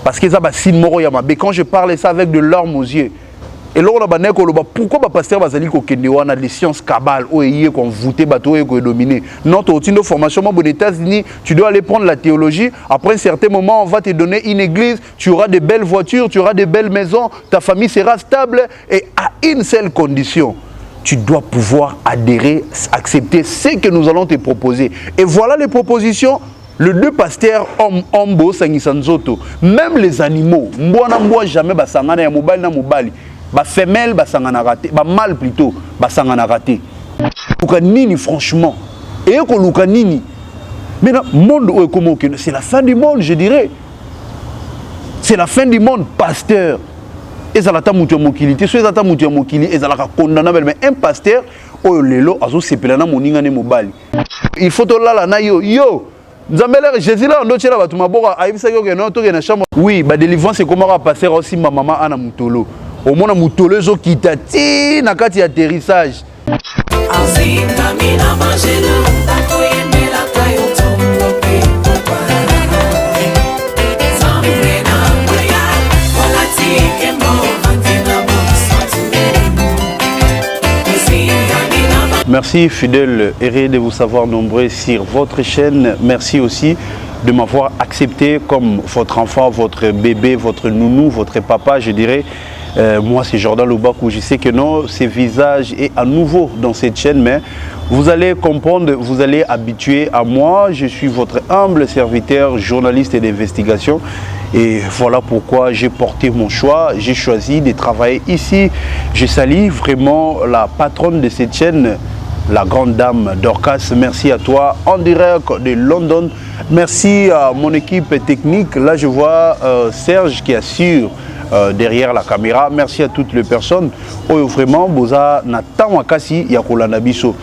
Parce que ça va signe moro yamabe. Quand je parle ça avec de larmes aux yeux. Et là on a bané ko pourquoi ba pasteur bazali ko kende wana les sciences cabales o yé qu'on voûter bateau et ko dominer. Non to tino formation mo aux États-Unis, tu dois aller prendre la théologie. Après un certain moment, on va te donner une église, tu auras de belles voitures, tu auras de belles maisons, ta famille sera stable et à une seule condition. Tu dois pouvoir adhérer, accepter ce que nous allons te proposer. Et voilà les propositions. Le deux pasteurs ombo sangisanzoto. Même les animaux, mbona mboa jamais basangana ya mobali na mobali. Ba femelle basangana raté, ba mâle plutôt basangana raté. Luka nini franchement. Et ko luka nini. Maintenant monde où comment c'est la fin du monde, je dirais. C'est la fin du monde, pasteur. Et ça la ta mutu mokilité, soit ça ta mutu mokili et ça la condamnable mais un pasteur o lelo azo sepelana moninga ne mobali. Il faut to la na yo. Zambela Jésus là on doit tirer batuma boka aibisa yo ke non to ke na chambre. Oui, ba délivrance c'est comment va passer aussi ma maman ana mutolo. Au moins mutolo zo kita ti na kati ya atterrissage. Merci fidèles heureux de vous savoir nombreux sur votre chaîne. Merci aussi de m'avoir accepté comme votre enfant, votre bébé, votre nounou, votre papa, je dirais. Moi c'est Jordan Lobakou, je sais que non, ce visage est à nouveau dans cette chaîne, mais vous allez comprendre, vous allez habituer à moi. Je suis votre humble serviteur, journaliste et d'investigation. Et voilà pourquoi j'ai porté mon choix, j'ai choisi de travailler ici. Je salue vraiment la patronne de cette chaîne, la grande dame Dorcas. Merci à toi en direct de London. Merci à mon équipe technique. Là je vois Serge qui assure derrière la caméra. Merci à toutes les personnes. Oh, vraiment, Boza Nathan Wakasi Yakolana Biso.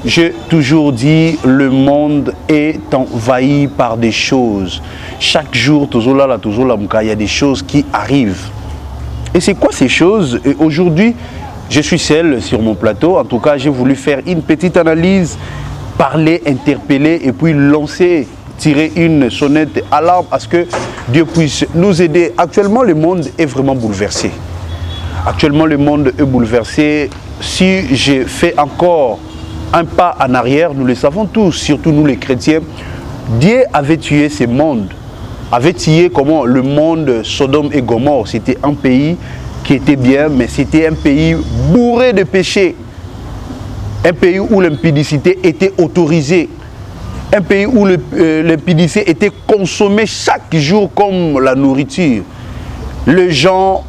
J'ai toujours dit, le monde est envahi par des choses. Chaque jour, il y a des choses qui arrivent. Et c'est quoi ces choses? Aujourd'hui, je suis seul sur mon plateau. En tout cas, j'ai voulu faire une petite analyse, parler, interpeller et puis lancer, tirer une sonnette alarme à ce que Dieu puisse nous aider. Actuellement, le monde est vraiment bouleversé. Actuellement, le monde est bouleversé. Si j'ai fait encore un pas en arrière, nous le savons tous, surtout nous les chrétiens, Dieu avait tué ce monde, avait tué comment le monde Sodome et Gomorrhe. C'était un pays qui était bien, mais c'était un pays bourré de péchés. Un pays où l'impudicité était autorisée. Un pays où l'impudicité était consommée chaque jour comme la nourriture. Les gens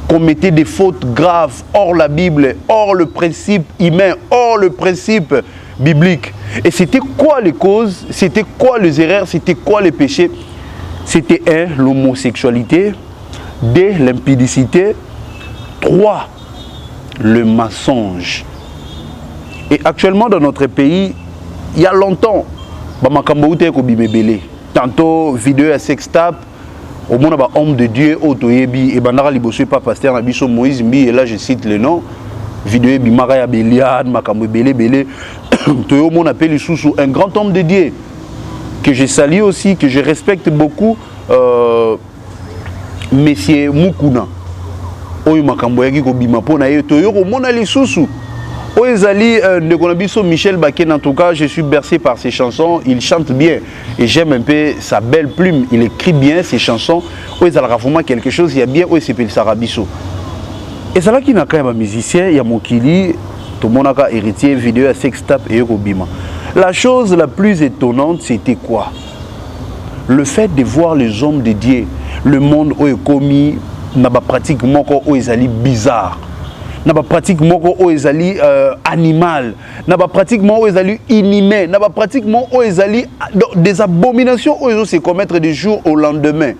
commettaient des fautes graves hors la Bible, hors le principe humain, hors le principe biblique. Et c'était quoi les causes? C'était quoi les erreurs? C'était quoi les péchés? C'était 1, l'homosexualité, 2, l'impudicité, 3, le mensonge. Et actuellement dans notre pays, il y a longtemps, tantôt vidéo à sextape, au monde a homme de Dieu, Otoyebi, et Bandara Libosu, pas pasteur Nabiso Moïse Mbi, et là je cite le nom, vidéo Bimaraya Béliade, Makambo Bélé Bélé, Toyo mon appelle Soussou, un grand homme de Dieu, que je salue aussi, que je respecte beaucoup, Monsieur Mukuna, Oyo Makambo Yagi Kobima Pona, Toyo mon ali Soussou. Oezali de Konabiso Michel Baken, en tout cas, je suis bercé par ses chansons. Il chante bien et j'aime un peu sa belle plume. Il écrit bien ses chansons. Oezala vraiment quelque chose. Il y a bien Oezepel Sarabiso. Et c'est là qu'il y a quand même un musicien, il y a Mokili, tout le monde a héritier, vidéo à sextape et Eurobima. La chose la plus étonnante, c'était quoi? Le fait de voir les hommes de Dieu, le monde où est commis, n'a pas pratiquement Oezali bizarre. N'a pas pratiquement oezali animal, n'a pas pratiquement oezali inhumain, n'a pas pratiquement oezali des abominations oezo se commettre du jour au lendemain.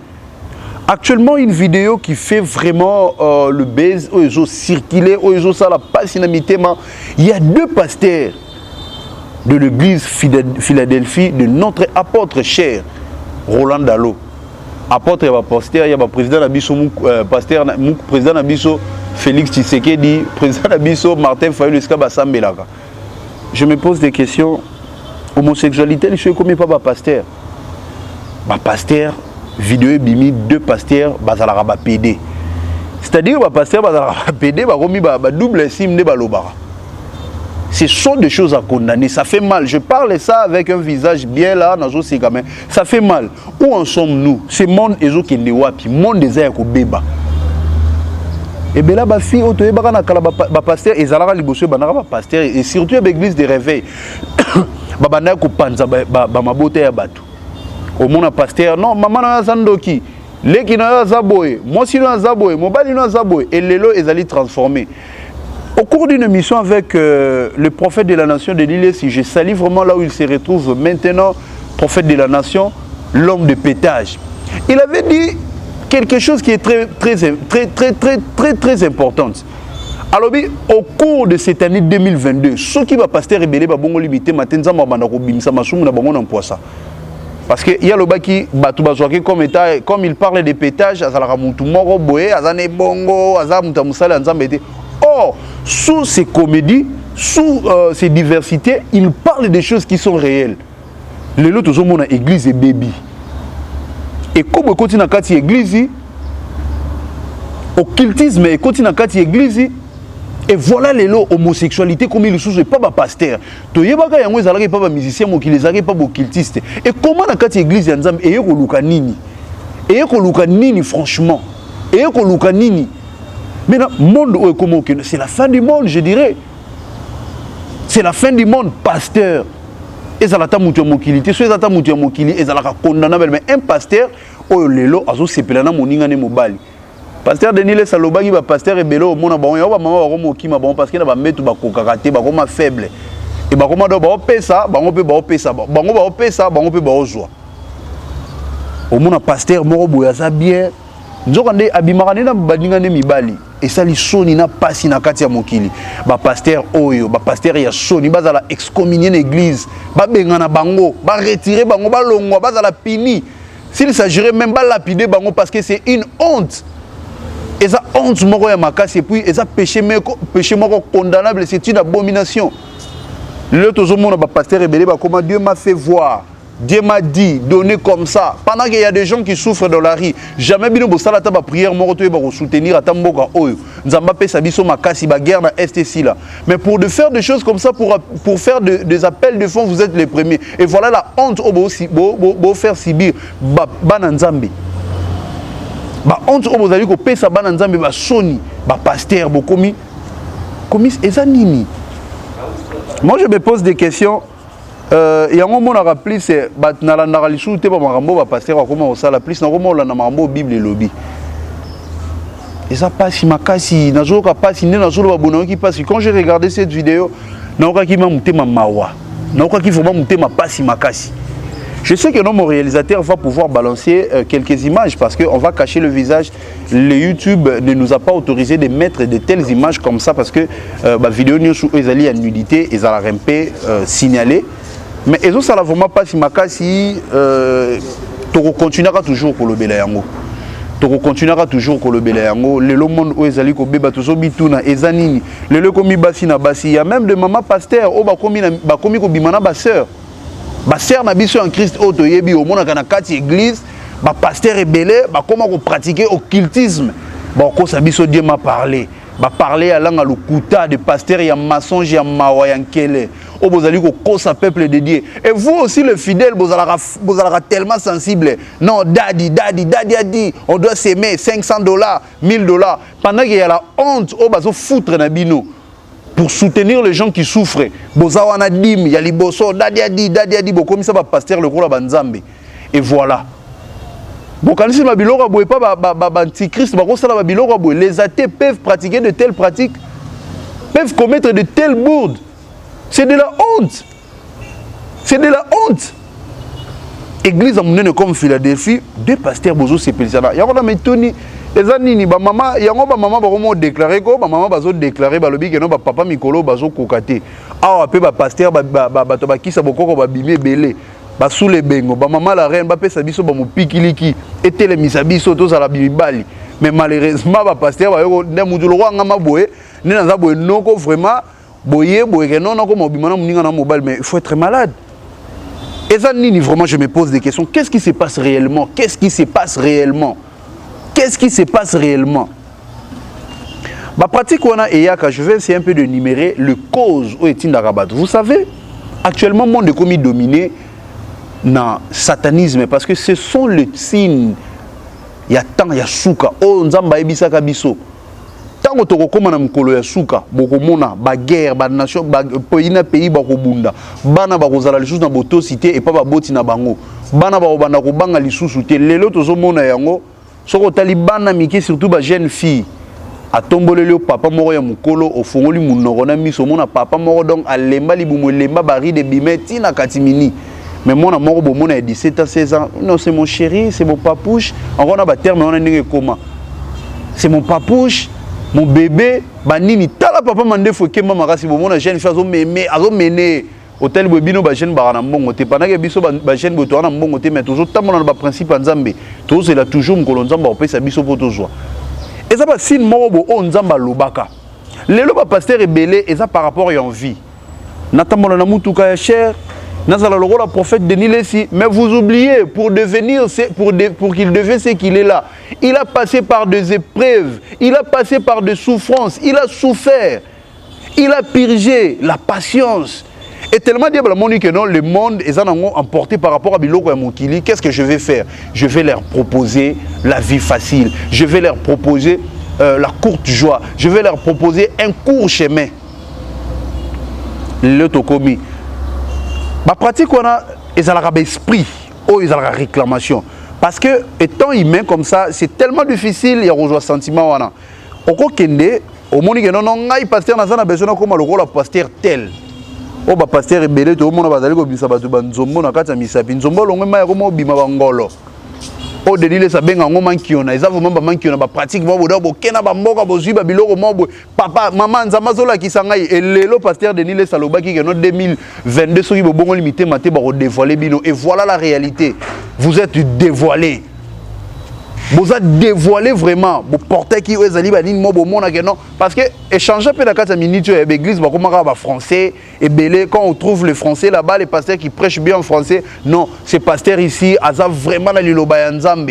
Actuellement une vidéo qui fait vraiment le buzz oezo circuler oezo ça la passionalité, il y a 2 pasteurs de l'église Philadelphie de notre apôtre cher Roland Dalo. Apôtre et pasteur, il y a président Nabiso pasteur président Nabiso Félix Tshisekedi, président Nabiso Martin Fayulu Escaba Sambelaka. Je me pose des questions. Homosexualité, je ne connais pas pasteur. Pasteur, vidéo bimi deux pasteurs bazalaka ba PD. C'est-à-dire ba pasteur bazalaka ba PD ba komi ba double sim ne balobara. Ce sont des choses à condamner, ça fait mal. Je parle ça avec un visage bien là, ça fait mal. Où en sommes-nous? Ce monde est au Kendewapi, monde des airs au Béba. Et bien là, ma fille, pasteur, et Zalara Liboso, pasteur, et surtout avec l'église de réveil, Babana Kopanza, Bamabote Abatu. Au monde pasteur, non, maman n'a Zandoki, les qui n'a Zaboé, moi si n'a Zaboé, mon bali n'a Zaboé, et les lots, ils allaient transformer. Au cours d'une émission avec le prophète de la nation de l'île, si je salue vraiment là où il se retrouve maintenant, prophète de la nation, l'homme de pétage. Il avait dit quelque chose qui est très important. Alors, au cours de cette année 2022, ceux qui va passer rebelle, bon limité, matin, parce qu'il y a le bas qui comme il parle de pétage, or, sous ces comédies, sous ces diversités, il parle des choses qui sont réelles. Les lots, tout le monde a église et baby. Et comme on continue à faire l'église, occultisme et continue à faire l'église, et voilà les lots, homosexualité, comme il ne pas pasteur. Tu y a pas musicien, qui les a pas occultiste. Et comment on a fait l'église et il y a nini, franchement. Et il y a nini. Maintenant, monde c'est la fin du monde, je dirais. C'est la fin du monde, pasteur. Et ça la tamutu mokilité, soit ça tamutu mokili, et ça la condamnable. Mais un pasteur, oh lelo, azo sepelana moninga ne mobali. Pasteur Denis le Salobagi va pasteur et belo, mon abon, ya ba mama ba moki ma bon parce qu'il ba metu ba kokakate ba koma faible. Et ba koma do ba pesa, ba ngope ba pesa, ba ngo ba pesa, ba ngope ba ozwa. Au mon pasteur moko boya za bien. Nzokande abimarane na baninga ne mibali. Et ça li soni na pasi na kati ya mokili. Ba pasteur oyo, ba pasteur ya soni bazala excommunier l'église, ba bengana bango, ba retirer bango ba longwa, bazala pini. S'il s'agirait même pas lapider bango parce que c'est une honte. Et ça honte moko ya makasi et puis et ça péché moko condamnable, c'est une abomination. Le tozomona ba pasteur rebelle ba comment Dieu m'a fait voir. Dieu m'a dit, donner comme ça. Pendant qu'il y a des gens qui souffrent dans la rue, jamais bien au salata ba prière moko to ba soutenir atamboka oyo. Nzamba pe sabiso makasi ba guerre na STC là. Mais pour de faire des choses comme ça pour faire des appels de fonds, vous êtes les premiers. Et voilà la honte au beau faire subir ba nzambe. Ba honte au bozali ko pesa ba nzambe ba soni, ba pasteur bo komi ezanini. Moi je me pose des questions. Il y a un moment à rappeler, c'est que dans la religion, il y a un pasteur qui a la plus, il y a un Bible et lobby. Et ça passe, quand j'ai regardé cette vidéo, je sais que mon réalisateur va pouvoir balancer quelques images parce qu'on va cacher le visage. Le YouTube ne nous a pas autorisé de mettre de telles images comme ça parce que la vidéo est en nudité et ça a signalé. Mais ça ne va pas si makasi tu continueras toujours pour le belayango. Tu continueras toujours pour le belayango. Le monde où ezali ko beba to so bituna ezanini. Le komi basi na basi. Il y a même de maman pasteur au ba komi ko bimana ba sœur. Ba sœur na biso en Christ au to yebi au mona kana kati église, ba pasteur rebelle, ba comment ko pratiquer occultisme. Ba ko sa biso Dieu m'a parlé. Ba parler à l'anga lukuta de pasteur ya mensonge ya mawa ya nkele. O bozali ko kosa peuple de Dieu. Et vous aussi les fidèles bozalaka tellement sensible. Non, daddy a dit on doit s'aimer $500, $1000 pendant qu'il y a la honte o bazo foutre na bino pour soutenir les gens qui souffrent. Bozawana dim ya liboso daddy a dit bokomi ça ba pasteur le roi banzambe. Et voilà. Bon, quand il les athées peuvent pratiquer de telles pratiques, peuvent commettre de telles bourdes. C'est de la honte. C'est de la honte. Église à mon comme Philadelphie, deux pasteurs bozo sepelzana. Ya on metoni ezanini ba maman, ya ngo ba maman ba komo déclarer ko ba maman bazo déclarer ba lobi que non ba papa mikolo bazo kokate. Ah pe ba pasteur ba to ba kisa bokoko ba bimé belé. Ba sous les bengo ba maman la reine ba pesa biso ba mo pikiliki etele misabiso to za la bibali. Mais malheureusement ba pasteur ba yo ne mudulo ko ngama boye ne na za boye noko vraiment boye que non ko mo bimana muninga na mobile mais il faut être malade. Et ça, vraiment, je me pose des questions. Qu'est-ce qui se passe réellement? Qu'est-ce qui se passe réellement? Qu'est-ce qui se passe réellement? Ma pratique, je vais essayer un peu de numérer le cause où est Ndarabat. Vous savez, actuellement, le monde est comme dominé dans le satanisme parce que ce sont les signes. Il y a tant, il y a souka. Oh, nzamba ebisa kabiso. Tant que tu recommandes un mkolo ya souka, bokomona, ba guerre, ba nation, ba pays bakobunda. Bana bakozala lisusu na boto cité et pas ba boti na bango. Bana bakobanda kobanga lisusu te. Lelo tozomona yango. Soko talibana miki surtout ba jeune fille. Atombolele papa moko ya mukolo ofongoli munoko na miso mona papa moko donc alemba libumu lemba bari de bimeti na katimini. Mais moi, je suis 17 à 16 ans. Non, c'est mon chéri, c'est mon papouche. Encore on a un terme, on a un comment. C'est mon papouche, mon bébé. Banini, tala papa mande faut que maman si bon jeune fille azo mené hôtel bobino ba jeune barana mbongo te pendant que biso ba jeune boto na mbongo te mais toujours tant on a principe nzambe. Toujours c'est là toujours mkolo nzamba opesa biso poto joie. Et ça va signe moko o nzamba lobaka. Lelo ba pasteur rebelle et ça par rapport à envie. Natamona na mutuka ya cher. Nazala le rôle prophète Denis Lessi, mais vous oubliez, pour qu'il devienne ce qu'il est là, il a passé par des épreuves, il a passé par des souffrances, il a souffert, il a purgé la patience. Et tellement diable que non, le monde est emporté par rapport à Biloko et Mokili. Qu'est-ce que je vais faire? Je vais leur proposer la vie facile, je vais leur proposer la courte joie, je vais leur proposer un court chemin. Le Tokomi. Ma pratique, on a esprit, ils ont la réclamation. Parce que, étant humain comme ça, c'est tellement difficile, il y a un sentiment. Au Kende, au monde, non, il pasteur, on a besoin comme le rôle pasteur tel. Oh, bah, pasteur est belé, tout le monde va aller au Bisabatu Banzombo, na Kata Misapi, Nzombo, l'on m'a comme au Bimabangolo. Oh, Denis Sabenga, on manque qui on a, ils ont vraiment manqué, on a pratique, moi, on Kena Bamboka, Bozuba, Biloko, papa, maman, Zamazola qui s'engaille, et le pasteur Denis Saloba qui est en 2022, ceux qui vont bon limiter, maté, dévoiler Bino. Et voilà la réalité. Vous êtes dévoilés. Vous êtes dévoilés vraiment. Vous portez qui est allé, parce que échanger un peu la 4 minutes, l'église, français, et belé, quand on trouve le français là-bas, les pasteurs qui prêchent bien en français, non, ces pasteurs ici, ils ont vraiment la Lilobayanzambe.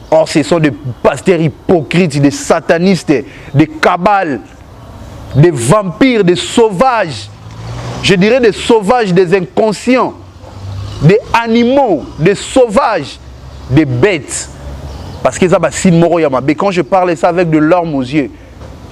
Or, ce sont des pasteurs hypocrites, des satanistes, des cabales, des vampires, des sauvages. Je dirais des sauvages, des inconscients, des animaux, des sauvages, des bêtes. Parce que ça va si moro yamabe. Quand je parle ça avec de larmes aux yeux.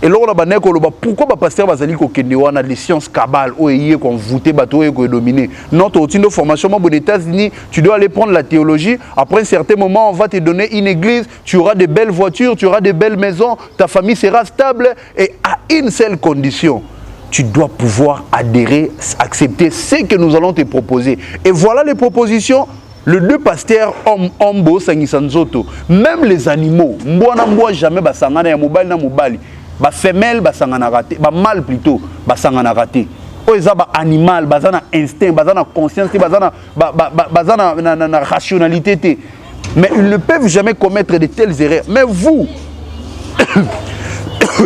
Et là on a bané ko loba pourquoi ba pasteur bazali ko kende wana les sciences cabales o yé qu'on voûté bateau et ko dominer. Notre outil de formation aux États-Unis, tu dois aller prendre la théologie. Après un certain moment, on va te donner une église, tu auras de belles voitures, tu auras de belles maisons, ta famille sera stable et à une seule condition. Tu dois pouvoir adhérer, accepter ce que nous allons te proposer. Et voilà les propositions. Le deux pasteurs ombo sangisanzoto, même les animaux, mbona mboa jamais basangana ya mobali na mobali, ba femelle basangana raté, ba mâle plutôt basangana raté. O ezaba animal, bazana instinct, bazana conscience, bazana na rationalité té. Mais ils ne peuvent jamais commettre de telles erreurs. Mais vous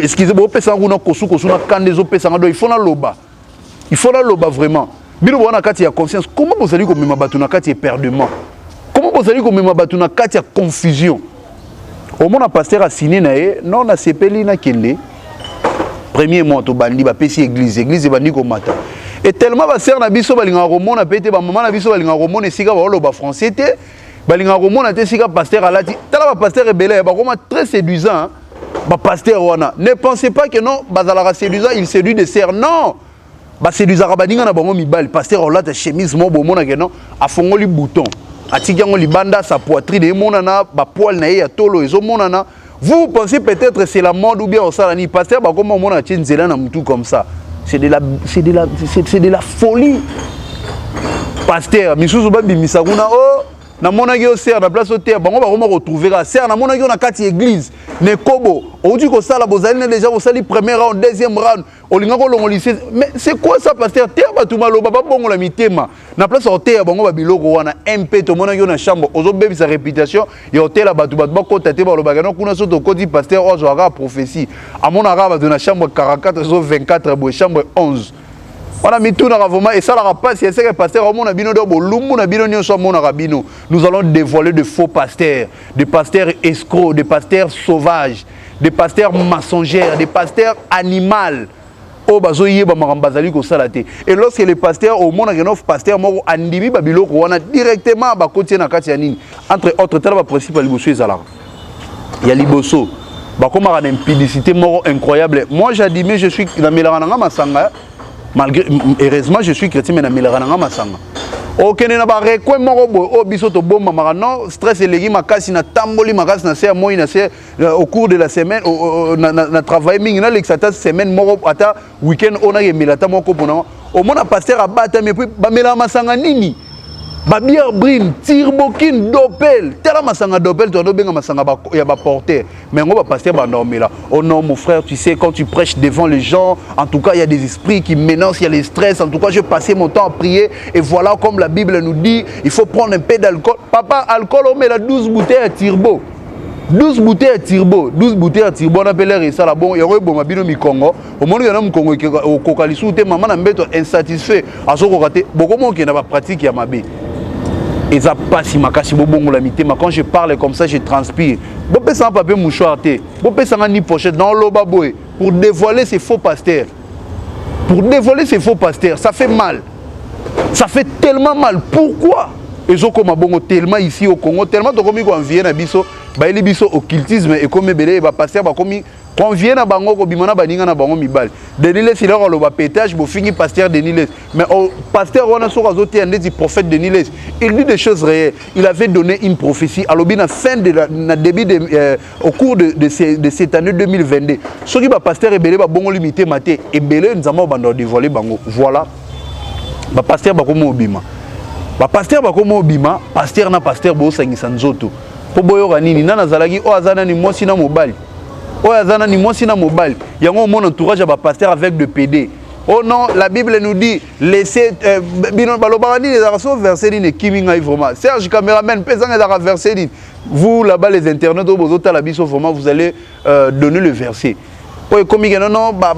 excusez-moi, pesanguna kosu kosu na kandezo pesangado, il faut na loba. Il faut la loba vraiment. Bino bona kati ya conscience, comment vous allez comme mabatu na kati éperdument? Comment vous allez comme mabatu na kati ya confusion? Au moins, pasteur a signé naé, non na sepeli na kende. Premier mois to bandi ba pesi église bandi ko mata. Et tellement ba sœur na biso balinga romona pété ba maman na biso balinga romona sika ba loba français té, balinga romona té sika pasteur alati. Tala ba pasteur rebelle ba koma très séduisant. Ba pasteur wana. Ne pensez pas que non, bazala séduisant, il séduit des sœurs. Non. Bah c'est du zarabadinga na bango mibali pasteur on l'a ta chemise mo bomona ke non a fongoli bouton atikiango libanda sa poitrine mona na ba poil na ya tolo ezo mona na vous pensez peut-être c'est la mode ou bien au salani pasteur ba comment mona tshenzela na mutu comme ça c'est de la folie pasteur misusu ba bimisa kuna oh na mona ki o ser na place au terre bango ba koma retrouver ka ser na mona ki na kati église ne kobo on dit que ça la bozali déjà au sali premier round deuxième round olinga ko longo lycée mais c'est quoi ça pasteur terre ba tout malo baba bongo la mitema na place au terre bango ba biloko wana MP to mona ki na chambre ozo bebi sa réputation et hôtel ba tout ba ko tate ba lo bagano kuna so to ko dit pasteur ozo ara prophétie à mon ara ba na chambre 44 so 24 bo chambre 11 On a mis tout dans vraiment et ça la passe c'est que pasteur on a bino do bolumbu na bino nyonso mon rabino. Nous allons dévoiler de faux pasteurs, des pasteurs escrocs, des pasteurs sauvages, des pasteurs mensongers, des pasteurs animaux. Oh bazo yeba marambazali ko salate. Et lorsque les pasteurs au monde a pasteur moko andimi babilo ko wana directement ba kotie na kati ya nini. Entre autres tala ba principe liboso ezala. Il y a liboso. Ba comme une impudicité incroyable. Moi j'admets je suis dans Milananga Masanga. Malgré heureusement je suis chrétien mais dans Milananga Masanga. Ok na ba rekwe moko o biso to bomba marano stress elegi makasi na tamboli makasi na se moi na se au cours de la semaine na travail mingi na l'exata semaine moko ata week-end on a yemilata moko pona au mona pasteur abata mais puis ba mela masanga nini. Babière brine, tirbokin, dopel. Tela masanga dopel, tu as benga masanga ya ba porter. Mais on va passer ba dormir là. Oh non mon frère, tu sais quand tu prêches devant les gens, en tout cas il y a des esprits qui menacent, il y a les stress. En tout cas, je passais mon temps à prier et voilà comme la Bible nous dit, il faut prendre un peu d'alcool. Papa, alcool on met la 12 bouteilles à turbo. 12 bouteilles à turbo, 12 bouteilles à turbo, on appelle ça la bon, il y a un bon mabino mi Congo. Au monde il y a un Congo qui au kokalisu te maman na mbeto insatisfait. À ce qu'on beaucoup monde qui n'a pas pratiqué à mabi. Et ça passe makasi bobongo la mité mais quand je parle comme ça je transpire bopé sans papier mouchoir té bopé sans ni pochette dans l'oba boy pour dévoiler ces faux pasteurs ça fait mal, ça fait tellement mal. Pourquoi et zo comme bongo tellement ici au Congo tellement to comme ko envier na biso ba eli biso occultisme et comme belé ba pasteur ba comme quand vient à Bango, ko bimana baninga na bango mibal. Deniles il a le pétage, bo fini pasteur Deniles. Mais au pasteur on a sur azoté un des prophètes Deniles. Il dit des choses réelles. Il avait donné une prophétie à l'obin à fin de la début de au cours de cette année 2022. Ce qui va pasteur et belé ba bongo limité maté et belé nous avons bando dévoiler bango. Voilà. Ba pasteur ba komo obima. Ba pasteur ba komo obima, pasteur na pasteur bo sangisa nzoto. Po boyo kanini nana zalaki o azana ni mosi na mobile. Oh, Azana ni moi si na mobile. Il y a mon entourage à pasteur avec de PD. Oh non, la Bible nous dit laissez bino balobarani les arceaux verser ni kiminga vraiment. Serge caméraman pesanga da verser ni. Vous là-bas les internautes au bozota la biso vraiment vous allez donner le verset. Oh comme il non ba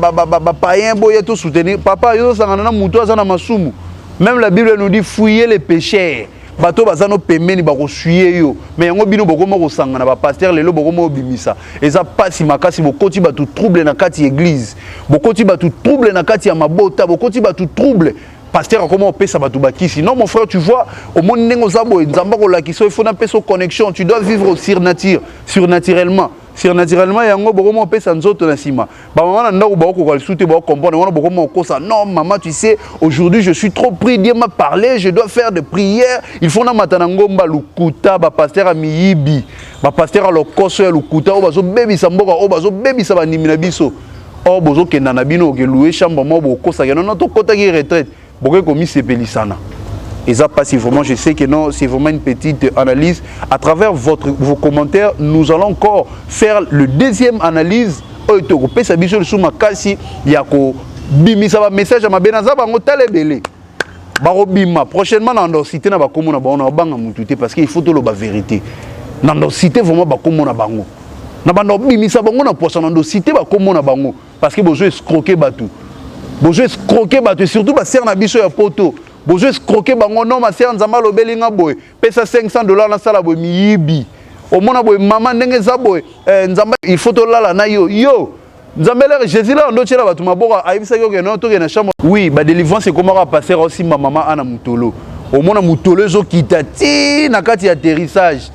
païen boya tout soutenir. Papa yo sangana na muto azana masumu. Même la Bible nous dit fouiller les pécheurs. Bato bazano pemeni ba ko suyer yo mais yango bino boko moko sangana ba pasteur lelo boko mo bimisa eza pasi makasi bokoti ba tout trouble na kati église bokoti ba tout trouble na kati ya mabota bokoti ba tout trouble pasteur comment pesa ba tout bakisi non mon frère tu vois au monde nengo zabo nzamba ko lakiso il faut na peso connexion tu dois vivre surnaturellement yango boko mo pesa nzoto na sima ba maman na ndako ba ko ko soute ba comprendre wana boko mo kosa non maman tu sais aujourd'hui je suis trop pris Dieu m'a parlé je dois faire des prières il faut na matana ngomba lukuta ba pasteur a miyibi ba pasteur a lokoso ya lukuta o bazo bebi sa mboka o bazo bebi sa ba ndimi na biso o bozo kenda na bino ke louer chambre mo bo kosa ke non to kota ki retraite boko ko mi sepelisana. Et ça passe vraiment, je sais que non, c'est vraiment une petite analyse. À travers vos commentaires, nous allons encore faire le deuxième analyse. Prochainement, dans cité na bakomo na bango na banga mututé parce qu'il faut to la vérité. Dans cité vraiment bakomo na bango. Na bando bimisa bango na poisson dans cité bakomo na bango parce que besoin escroquer batou. Besoin escroquer batou surtout ba ser na biso ya poto. Besoin escroquer bango non ma ser nzamba lobelinga boy. Pesa $500 na sala boy miyibi. Au mona boy maman ndenge za boy nzamba il faut to lala na yo. Nzambela Jésus là ndo tshela batu maboka ayibisa yo ke non to ke na chambre. Oui, ba délivrance c'est comment va passer aussi ma maman ana mutolo. Au mona mutolo zo kitati na kati atterrissage.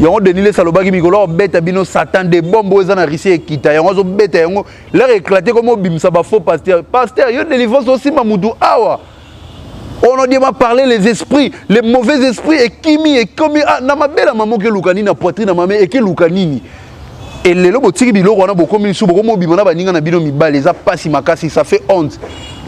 Yango denile salobaki mikolo beta bino satan de bombo ezana risé kita yango zo beta yango leur éclater comme bimsa ba faux pasteur yo délivrance aussi ma mutu awa. On a dit m'a parler les esprits, les mauvais esprits et kimi et comme na mabela maman ke lukani na poitrine na mamé et ke lukanini. Et les lobos tiki bilo wana boko misu boko mo bimona baninga na bino mibale les a pas si makasi ça fait honte.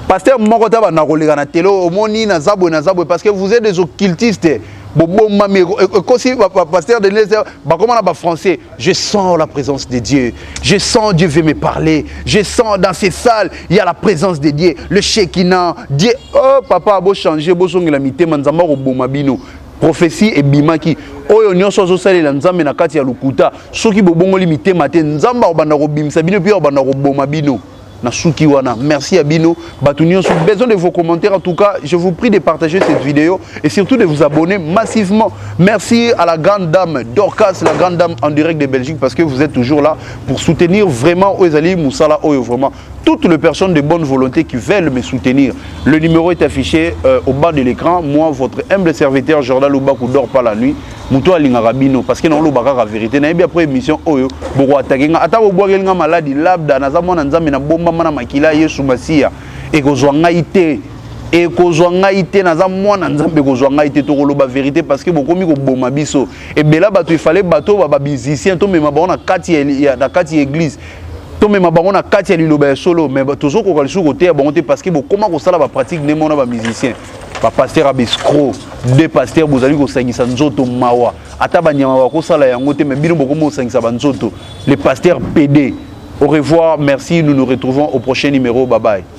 Pasteur moko ta ba na kolega na telo omoni na zabwe parce que vous êtes des occultistes. Bobo mami aussi pasteur de l'Église ba comment na français je sens la présence de Dieu. Je sens Dieu veut me parler. Je sens dans ces salles il y a la présence de Dieu. Le Shekinah Dieu oh papa bo changer bo songela mitema nzamba ko boma bino. Prophétie et bimaki oyo nyonso zo salela nzambe na kati ya lukuta soki bobongo limité matin nzamba obanda ko bimisa bino pi obanda ko boma bino na suki wana. Merci à bino batunion sur besoin de vos commentaires. En tout cas, je vous prie de partager cette vidéo et surtout de vous abonner massivement. Merci à la grande dame Dorcas, la grande dame en direct de Belgique, parce que vous êtes toujours là pour soutenir vraiment Oezali Moussala Oyo, vraiment toutes les personnes de bonne volonté qui veulent me soutenir. Le numéro est affiché au bas de l'écran. Moi, votre humble serviteur Jordan Lubakou dort pas la nuit. Mouto Alingarabino, parce que non le bagage la vérité. N'a bien après émission Oyo, Boko attaquer. Ata wo boire nga maladie labda na zamona nzambe na bomba mana makila Yesu Masia. Et kozwanga ite. Et kozwanga ite na zamona nzambe kozwanga ite to koloba vérité parce que bokomi ko boma biso. Et bela bato il fallait bato ba musicien to mema ba na kati ya na kati église. To mema bango na kati ya liloba solo mais tozo ko kalisu côté bango te parce que bokoma ko sala ba pratique ne mona ba musicien. Ba pasteur abescro, deux pasteurs bozali ko sangisa nzoto mawa. Ata banyama ba ko sala yango te mais bino bokomo sangisa ba nzoto. Les pasteurs PD. Au revoir, merci, nous nous retrouvons au prochain numéro. Bye bye.